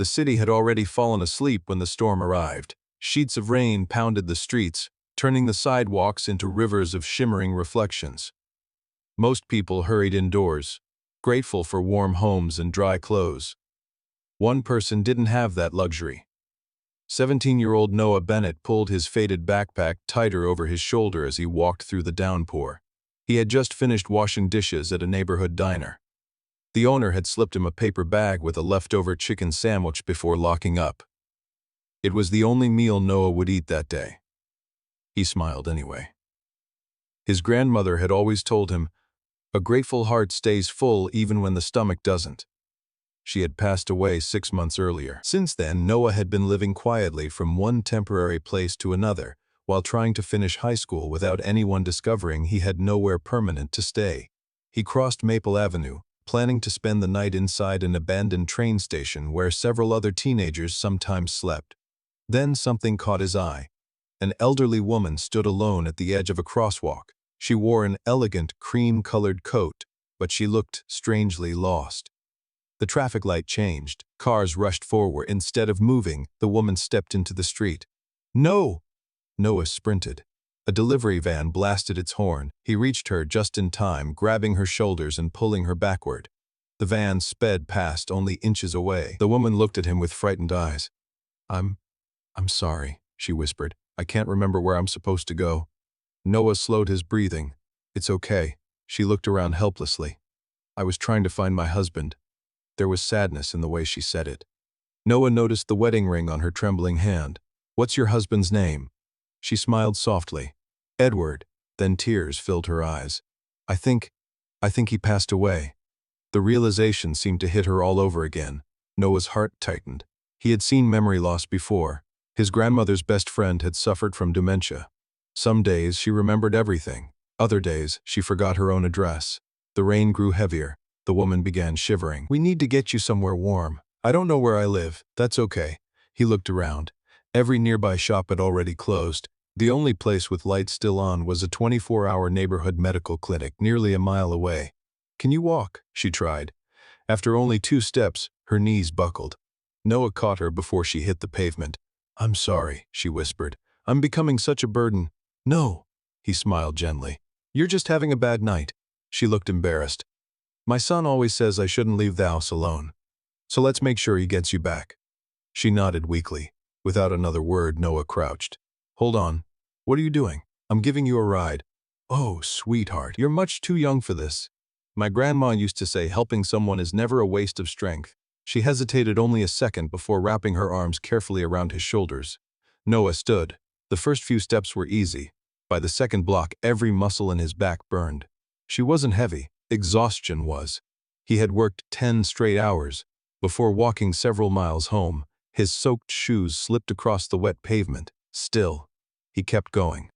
The city had already fallen asleep when the storm arrived. Sheets of rain pounded the streets, turning the sidewalks into rivers of shimmering reflections. Most people hurried indoors, grateful for warm homes and dry clothes. One person didn't have that luxury. 17-year-old Noah Bennett pulled his faded backpack tighter over his shoulder as he walked through the downpour. He had just finished washing dishes at a neighborhood diner. The owner had slipped him a paper bag with a leftover chicken sandwich before locking up. It was the only meal Noah would eat that day. He smiled anyway. His grandmother had always told him, "A grateful heart stays full even when the stomach doesn't." She had passed away 6 months earlier. Since then, Noah had been living quietly from one temporary place to another, while trying to finish high school without anyone discovering he had nowhere permanent to stay. He crossed Maple Avenue, planning to spend the night inside an abandoned train station where several other teenagers sometimes slept. Then something caught his eye. An elderly woman stood alone at the edge of a crosswalk. She wore an elegant cream-colored coat, but she looked strangely lost. The traffic light changed. Cars rushed forward. Instead of moving, the woman stepped into the street. "No!" Noah sprinted. A delivery van blasted its horn. He reached her just in time, grabbing her shoulders and pulling her backward. The van sped past only inches away. The woman looked at him with frightened eyes. I'm sorry," she whispered. "I can't remember where I'm supposed to go." Noah slowed his breathing. "It's okay." She looked around helplessly. "I was trying to find my husband." There was sadness in the way she said it. Noah noticed the wedding ring on her trembling hand. "What's your husband's name?" She smiled softly. "Edward." Then tears filled her eyes. I think he passed away." The realization seemed to hit her all over again. Noah's heart tightened. He had seen memory loss before. His grandmother's best friend had suffered from dementia. Some days she remembered everything. Other days she forgot her own address. The rain grew heavier. The woman began shivering. "We need to get you somewhere warm." "I don't know where I live." "That's okay." He looked around. Every nearby shop had already closed. The only place with lights still on was a 24-hour neighborhood medical clinic nearly a mile away. "Can you walk?" she tried. After only 2 steps, her knees buckled. Noah caught her before she hit the pavement. "I'm sorry," she whispered. "I'm becoming such a burden." "No," he smiled gently. "You're just having a bad night." She looked embarrassed. "My son always says I shouldn't leave the house alone. So let's make sure he gets you back." She nodded weakly. Without another word, Noah crouched. "Hold on. What are you doing?" "I'm giving you a ride." "Oh, sweetheart, you're much too young for this." "My grandma used to say helping someone is never a waste of strength." She hesitated only a second before wrapping her arms carefully around his shoulders. Noah stood. The first few steps were easy. By the second block, every muscle in his back burned. She wasn't heavy. Exhaustion was. He had worked 10 straight hours. Before walking several miles home, his soaked shoes slipped across the wet pavement. Still, he kept going.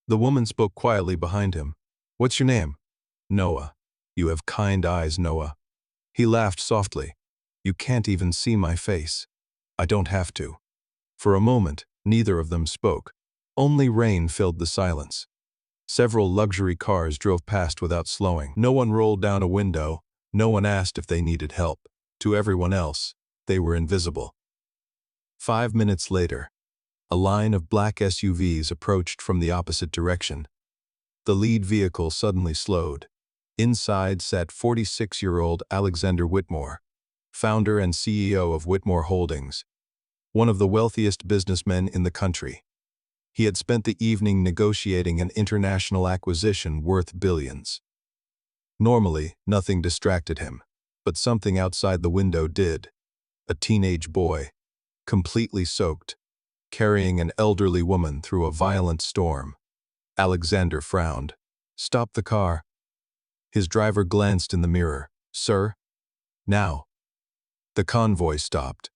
The woman spoke quietly behind him. "What's your name?" "Noah." "You have kind eyes, Noah." He laughed softly. "You can't even see my face." "I don't have to." For a moment, neither of them spoke. Only rain filled the silence. Several luxury cars drove past without slowing. No one rolled down a window. No one asked if they needed help. To everyone else, they were invisible. 5 minutes later, a line of black SUVs approached from the opposite direction. The lead vehicle suddenly slowed. Inside sat 46-year-old Alexander Whitmore, founder and CEO of Whitmore Holdings, one of the wealthiest businessmen in the country. He had spent the evening negotiating an international acquisition worth billions. Normally, nothing distracted him, but something outside the window did. A teenage boy, completely soaked, carrying an elderly woman through a violent storm. Alexander frowned. "Stop the car." His driver glanced in the mirror. "Sir?" "Now." The convoy stopped.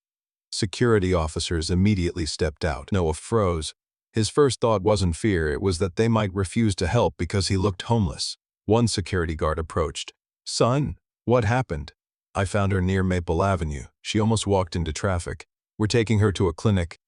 Security officers immediately stepped out. Noah froze. His first thought wasn't fear, it was that they might refuse to help because he looked homeless. One security guard approached. "Son, what happened?" "I found her near Maple Avenue. She almost walked into traffic. We're taking her to a clinic."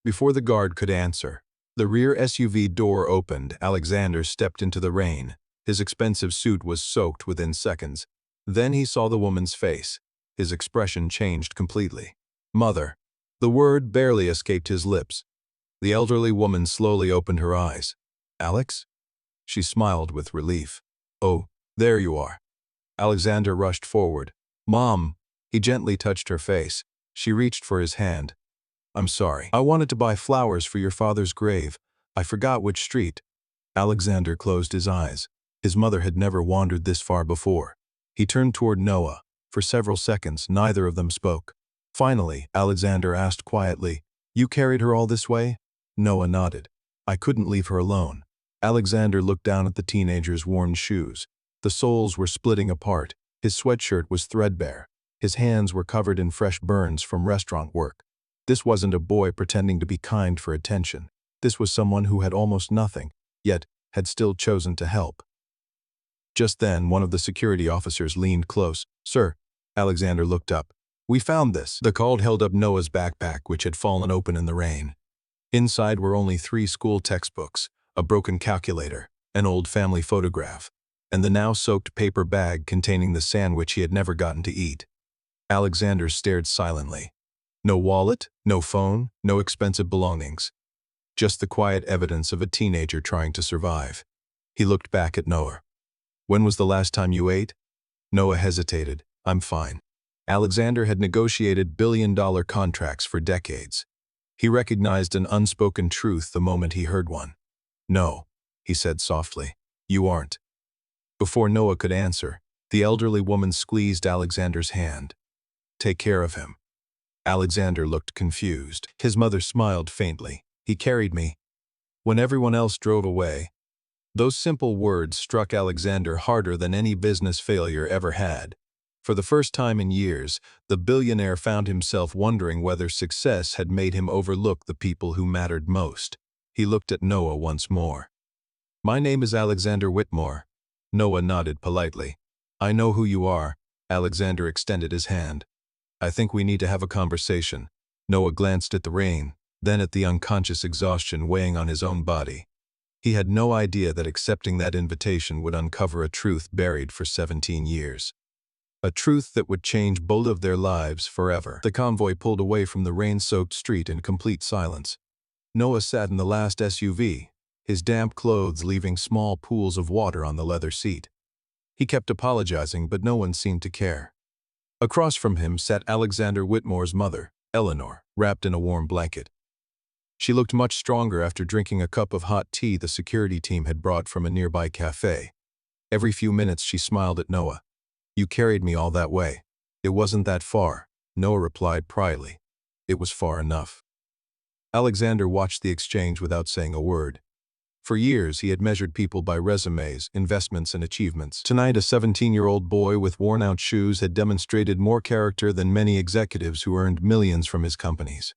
Before the guard could answer, the rear SUV door opened. Alexander stepped into the rain. His expensive suit was soaked within seconds. Then he saw the woman's face. His expression changed completely. Mother. The word barely escaped his lips. The elderly woman slowly opened her eyes. Alex? She smiled with relief. Oh, there you are. Alexander rushed forward. Mom! He gently touched her face. She reached for his hand. I'm sorry. I wanted to buy flowers for your father's grave. I forgot which street. Alexander closed his eyes. His mother had never wandered this far before. He turned toward Noah. For several seconds, neither of them spoke. Finally, Alexander asked quietly, You carried her all this way? Noah nodded. I couldn't leave her alone. Alexander looked down at the teenager's worn shoes. The soles were splitting apart. His sweatshirt was threadbare. His hands were covered in fresh burns from restaurant work. This wasn't a boy pretending to be kind for attention. This was someone who had almost nothing, yet had still chosen to help. Just then, one of the security officers leaned close. Sir, Alexander looked up. We found this. The call held up Noah's backpack, which had fallen open in the rain. Inside were only 3 school textbooks, a broken calculator, an old family photograph, and the now soaked paper bag containing the sandwich he had never gotten to eat. Alexander stared silently. No wallet, no phone, no expensive belongings. Just the quiet evidence of a teenager trying to survive. He looked back at Noah. When was the last time you ate? Noah hesitated. I'm fine. Alexander had negotiated billion-dollar contracts for decades. He recognized an unspoken truth the moment he heard one. No, he said softly. You aren't. Before Noah could answer, the elderly woman squeezed Alexander's hand. Take care of him. Alexander looked confused. His mother smiled faintly. He carried me. When everyone else drove away, those simple words struck Alexander harder than any business failure ever had. For the first time in years, the billionaire found himself wondering whether success had made him overlook the people who mattered most. He looked at Noah once more. My name is Alexander Whitmore. Noah nodded politely. I know who you are. Alexander extended his hand. I think we need to have a conversation. Noah glanced at the rain, then at the unconscious exhaustion weighing on his own body. He had no idea that accepting that invitation would uncover a truth buried for 17 years. A truth that would change both of their lives forever. The convoy pulled away from the rain-soaked street in complete silence. Noah sat in the last SUV, his damp clothes leaving small pools of water on the leather seat. He kept apologizing, but no one seemed to care. Across from him sat Alexander Whitmore's mother, Eleanor, wrapped in a warm blanket. She looked much stronger after drinking a cup of hot tea the security team had brought from a nearby cafe. Every few minutes she smiled at Noah. You carried me all that way. It wasn't that far, Noah replied pryly. It was far enough. Alexander watched the exchange without saying a word. For years, he had measured people by resumes, investments, and achievements. Tonight, a 17-year-old boy with worn-out shoes had demonstrated more character than many executives who earned millions from his companies.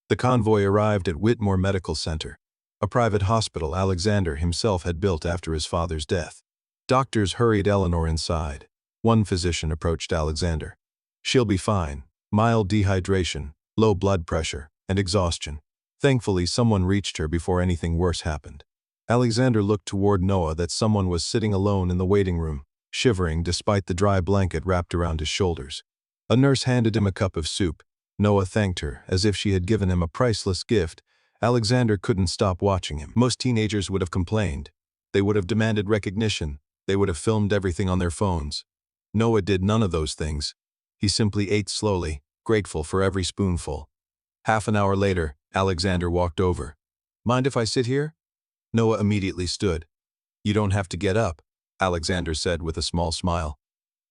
The convoy arrived at Whitmore Medical Center, a private hospital Alexander himself had built after his father's death. Doctors hurried Eleanor inside. One physician approached Alexander. She'll be fine. Mild dehydration, low blood pressure, and exhaustion. Thankfully, someone reached her before anything worse happened. Alexander looked toward Noah that someone was sitting alone in the waiting room, shivering despite the dry blanket wrapped around his shoulders. A nurse handed him a cup of soup. Noah thanked her as if she had given him a priceless gift. Alexander couldn't stop watching him. Most teenagers would have complained. They would have demanded recognition. They would have filmed everything on their phones. Noah did none of those things. He simply ate slowly, grateful for every spoonful. Half an hour later, Alexander walked over. Mind if I sit here? Noah immediately stood. You don't have to get up, Alexander said with a small smile.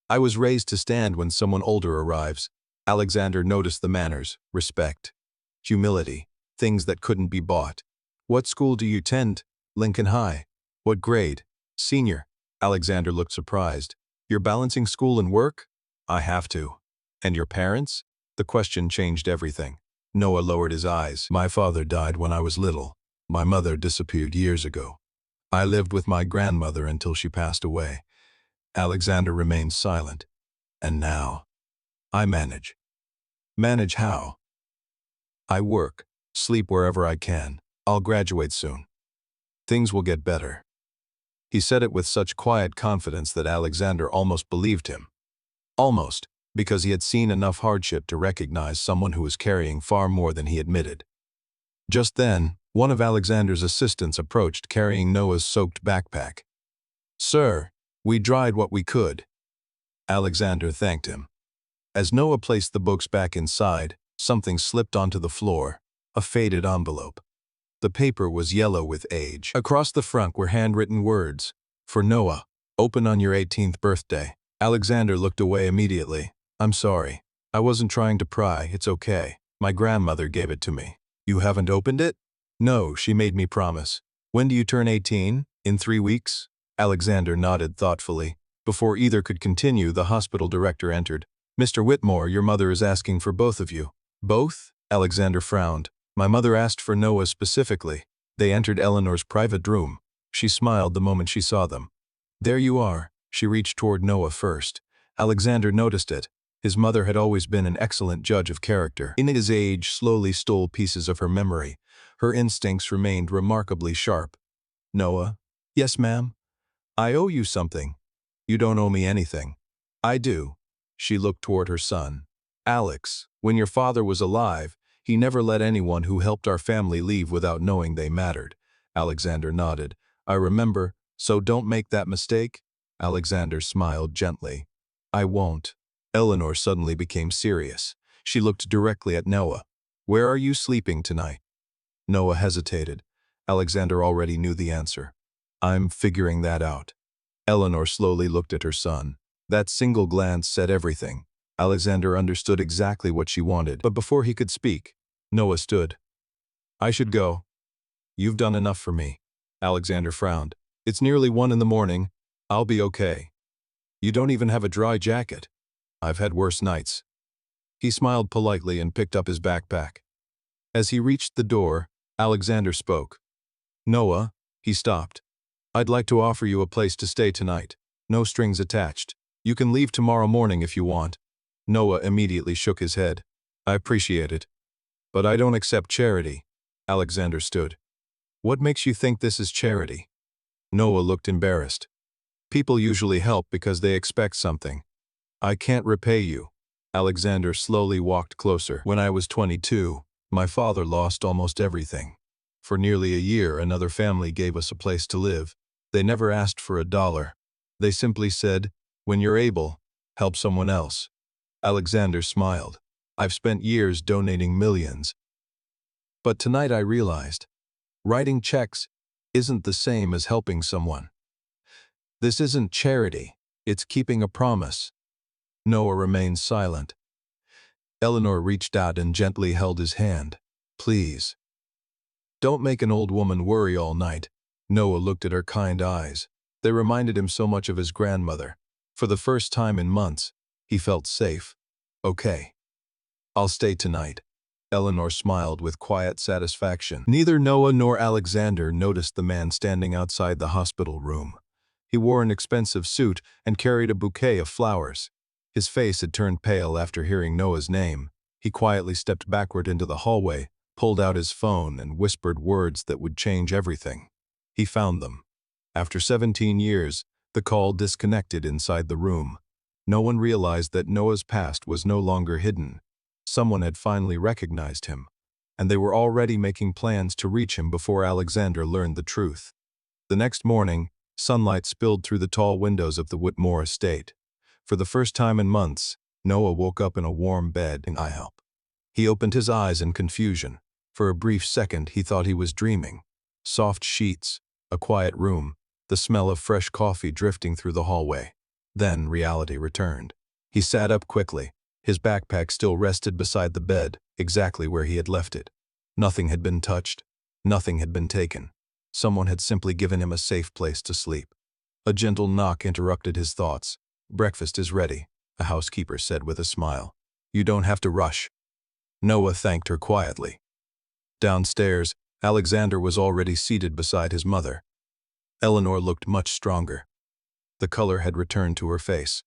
I was raised to stand when someone older arrives. Alexander noticed the manners, respect, humility, things that couldn't be bought. What school do you attend? Lincoln High. What grade? Senior. Alexander looked surprised. You're balancing school and work? I have to. And your parents? The question changed everything. Noah lowered his eyes. My father died when I was little. My mother disappeared years ago. I lived with my grandmother until she passed away. Alexander remained silent. And now, I manage. Manage how? I work, sleep wherever I can. I'll graduate soon. Things will get better. He said it with such quiet confidence that Alexander almost believed him. Almost. because he had seen enough hardship to recognize someone who was carrying far more than he admitted. Just then, one of Alexander's assistants approached carrying Noah's soaked backpack. "Sir, we dried what we could." Alexander thanked him. As Noah placed the books back inside, something slipped onto the floor, a faded envelope. The paper was yellow with age. Across the front were handwritten words, "For Noah, open on your 18th birthday." Alexander looked away immediately. "I'm sorry. I wasn't trying to pry, it's okay. My grandmother gave it to me." "You haven't opened it?" "No, she made me promise." "When do you turn 18? In 3 weeks?" Alexander nodded thoughtfully. Before either could continue, the hospital director entered. "Mr. Whitmore, your mother is asking for both of you." "Both?" Alexander frowned. "My mother asked for Noah specifically." They entered Eleanor's private room. She smiled the moment she saw them. "There you are." She reached toward Noah first. Alexander noticed it. His mother had always been an excellent judge of character. In his age, slowly stole pieces of her memory. Her instincts remained remarkably sharp. "Noah?" "Yes, ma'am." "I owe you something." "You don't owe me anything." "I do." She looked toward her son. "Alex, when your father was alive, he never let anyone who helped our family leave without knowing they mattered." Alexander nodded. "I remember, so don't make that mistake." Alexander smiled gently. "I won't." Eleanor suddenly became serious. She looked directly at Noah. "Where are you sleeping tonight?" Noah hesitated. Alexander already knew the answer. "I'm figuring that out." Eleanor slowly looked at her son. That single glance said everything. Alexander understood exactly what she wanted, but before he could speak, Noah stood. "I should go. You've done enough for me." Alexander frowned. "It's nearly 1 in the morning. I'll be okay." "You don't even have a dry jacket." "I've had worse nights." He smiled politely and picked up his backpack. As he reached the door, Alexander spoke. "Noah," he stopped. "I'd like to offer you a place to stay tonight. No strings attached. You can leave tomorrow morning if you want." Noah immediately shook his head. "I appreciate it. But I don't accept charity." Alexander stood. "What makes you think this is charity?" Noah looked embarrassed. "People usually help because they expect something. I can't repay you." Alexander slowly walked closer. "When I was 22, my father lost almost everything. For nearly a year, another family gave us a place to live. They never asked for $1. They simply said, 'When you're able, help someone else.'" Alexander smiled. "I've spent years donating millions. But tonight I realized, writing checks isn't the same as helping someone. This isn't charity, it's keeping a promise." Noah remained silent. Eleanor reached out and gently held his hand. "Please. Don't make an old woman worry all night." Noah looked at her kind eyes. They reminded him so much of his grandmother. For the first time in months, he felt safe. "Okay. I'll stay tonight." Eleanor smiled with quiet satisfaction. Neither Noah nor Alexander noticed the man standing outside the hospital room. He wore an expensive suit and carried a bouquet of flowers. His face had turned pale after hearing Noah's name. He quietly stepped backward into the hallway, pulled out his phone, and whispered words that would change everything. He found them. After 17 years, the call disconnected inside the room. No one realized that Noah's past was no longer hidden. Someone had finally recognized him, and they were already making plans to reach him before Alexander learned the truth. The next morning, sunlight spilled through the tall windows of the Whitmore estate. For the first time in months, Noah woke up in a warm bed in IHOP. He opened his eyes in confusion. For a brief second, he thought he was dreaming. Soft sheets, a quiet room, the smell of fresh coffee drifting through the hallway. Then reality returned. He sat up quickly. His backpack still rested beside the bed, exactly where he had left it. Nothing had been touched. Nothing had been taken. Someone had simply given him a safe place to sleep. A gentle knock interrupted his thoughts. "Breakfast is ready," a housekeeper said with a smile. "You don't have to rush." Noah thanked her quietly. Downstairs, Alexander was already seated beside his mother. Eleanor looked much stronger. The color had returned to her face.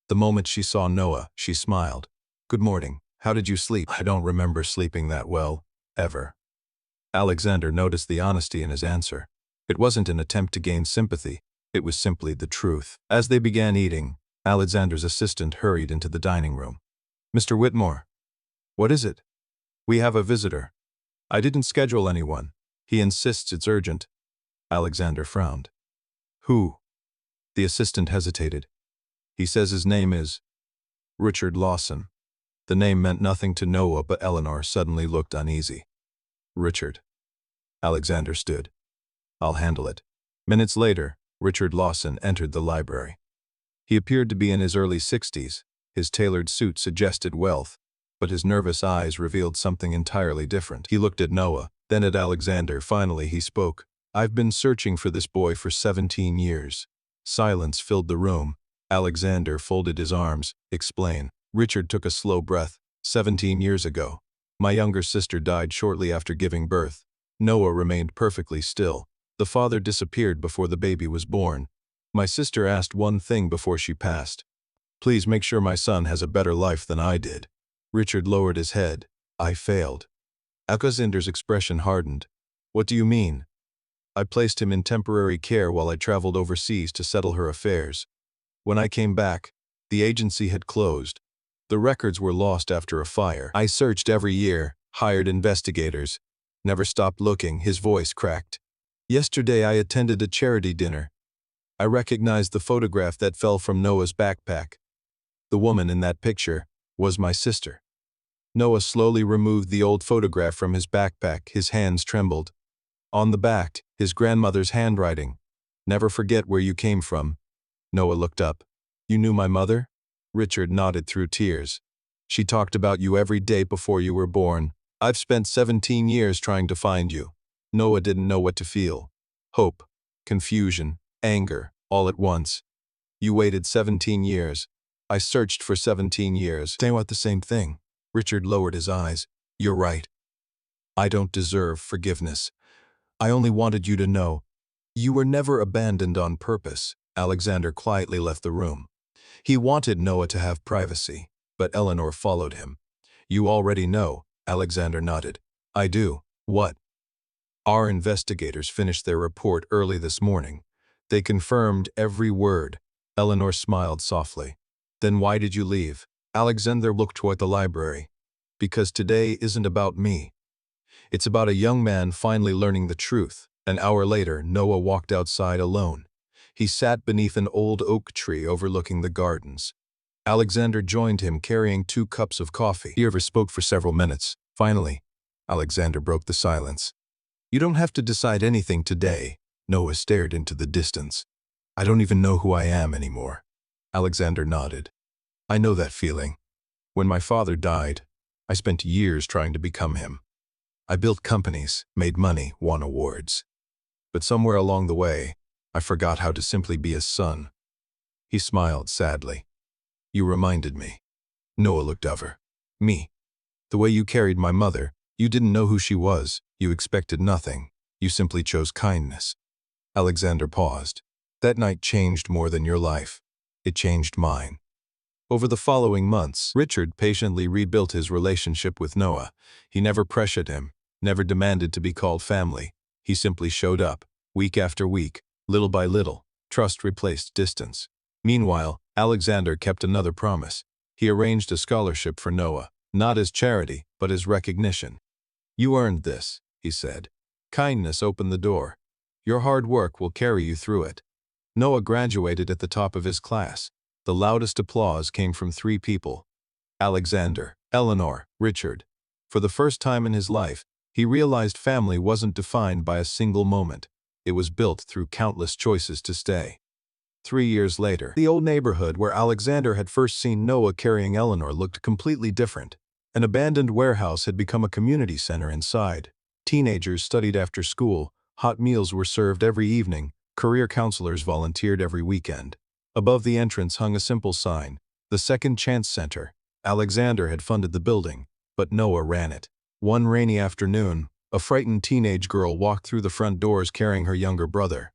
The moment she saw Noah, she smiled. "Good morning. How did you sleep?" "I don't remember sleeping that well, ever." Alexander noticed the honesty in his answer. It wasn't an attempt to gain sympathy. It was simply the truth. As they began eating, Alexander's assistant hurried into the dining room. Mr. Whitmore. What is it? We have a visitor. I didn't schedule anyone. He insists it's urgent. Alexander frowned. Who? The assistant hesitated. He says his name is Richard Lawson. The name meant nothing to Noah, but Eleanor suddenly looked uneasy. Richard. Alexander stood. I'll handle it. Minutes later, Richard Lawson entered the library. He appeared to be in his early 60s. His tailored suit suggested wealth, but his nervous eyes revealed something entirely different. He looked at Noah, then at Alexander. Finally, he spoke. I've been searching for this boy for 17 years. Silence filled the room. Alexander folded his arms. Explain. Richard took a slow breath. 17 years ago. My younger sister died shortly after giving birth. Noah remained perfectly still. The father disappeared before the baby was born. My sister asked one thing before she passed. Please make sure my son has a better life than I did. Richard lowered his head. I failed. Alexander's expression hardened. What do you mean? I placed him in temporary care while I traveled overseas to settle her affairs. When I came back, the agency had closed. The records were lost after a fire. I searched every year, hired investigators. Never stopped looking. His voice cracked. Yesterday I attended a charity dinner. I recognized the photograph that fell from Noah's backpack. The woman in that picture was my sister. Noah slowly removed the old photograph from his backpack. His hands trembled. On the back, his grandmother's handwriting. Never forget where you came from. Noah looked up. You knew my mother? Richard nodded through tears. She talked about you every day before you were born. I've spent 17 years trying to find you. Noah didn't know what to feel. Hope, confusion, anger, all at once. You waited 17 years. I searched for 17 years. They want the same thing. Richard lowered his eyes. You're right. I don't deserve forgiveness. I only wanted you to know. You were never abandoned on purpose. Alexander quietly left the room. He wanted Noah to have privacy, but Eleanor followed him. You already know, Alexander nodded. I do. What? Our investigators finished their report early this morning. They confirmed every word. Eleanor smiled softly. Then why did you leave? Alexander looked toward the library. Because today isn't about me. It's about a young man finally learning the truth. An hour later, Noah walked outside alone. He sat beneath an old oak tree overlooking the gardens. Alexander joined him carrying 2 cups of coffee. He never spoke for several minutes. Finally, Alexander broke the silence. You don't have to decide anything today. Noah stared into the distance. I don't even know who I am anymore. Alexander nodded. I know that feeling. When my father died, I spent years trying to become him. I built companies, made money, won awards. But somewhere along the way, I forgot how to simply be a son. He smiled sadly. You reminded me. Noah looked over. Me. The way you carried my mother, you didn't know who she was, you expected nothing, you simply chose kindness. Alexander paused. That night changed more than your life. It changed mine. Over the following months, Richard patiently rebuilt his relationship with Noah. He never pressured him, never demanded to be called family. He simply showed up, week after week, little by little. Trust replaced distance. Meanwhile, Alexander kept another promise. He arranged a scholarship for Noah, not as charity, but as recognition. You earned this, he said. Kindness opened the door. Your hard work will carry you through it. Noah graduated at the top of his class. The loudest applause came from 3 people. Alexander, Eleanor, Richard. For the first time in his life, he realized family wasn't defined by a single moment. It was built through countless choices to stay. 3 years later, the old neighborhood where Alexander had first seen Noah carrying Eleanor looked completely different. An abandoned warehouse had become a community center inside. Teenagers studied after school, hot meals were served every evening, career counselors volunteered every weekend. Above the entrance hung a simple sign, the Second Chance Center. Alexander had funded the building, but Noah ran it. One rainy afternoon, a frightened teenage girl walked through the front doors carrying her younger brother.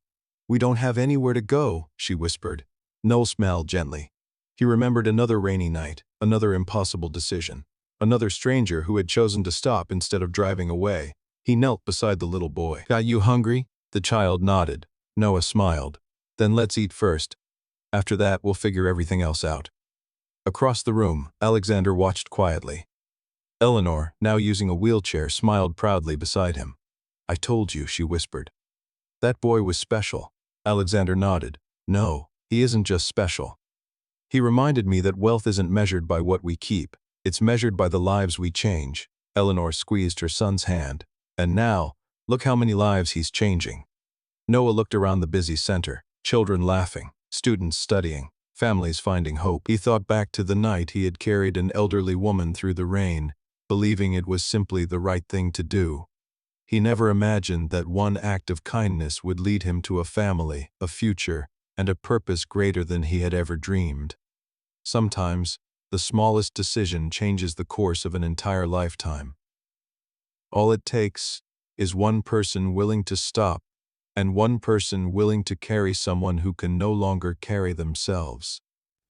We don't have anywhere to go, she whispered. Noah smiled gently. He remembered another rainy night, another impossible decision. Another stranger who had chosen to stop instead of driving away. He knelt beside the little boy. Got you hungry? The child nodded. Noah smiled. Then let's eat first. After that, we'll figure everything else out." Across the room, Alexander watched quietly. Eleanor, now using a wheelchair, smiled proudly beside him. "I told you," she whispered. "That boy was special." Alexander nodded. "No, he isn't just special. He reminded me that wealth isn't measured by what we keep. It's measured by the lives we change." Eleanor squeezed her son's hand. "And now, look how many lives he's changing." Noah looked around the busy center, children laughing, students studying, families finding hope. He thought back to the night he had carried an elderly woman through the rain, believing it was simply the right thing to do. He never imagined that one act of kindness would lead him to a family, a future, and a purpose greater than he had ever dreamed. Sometimes, the smallest decision changes the course of an entire lifetime. All it takes is one person willing to stop, and one person willing to carry someone who can no longer carry themselves.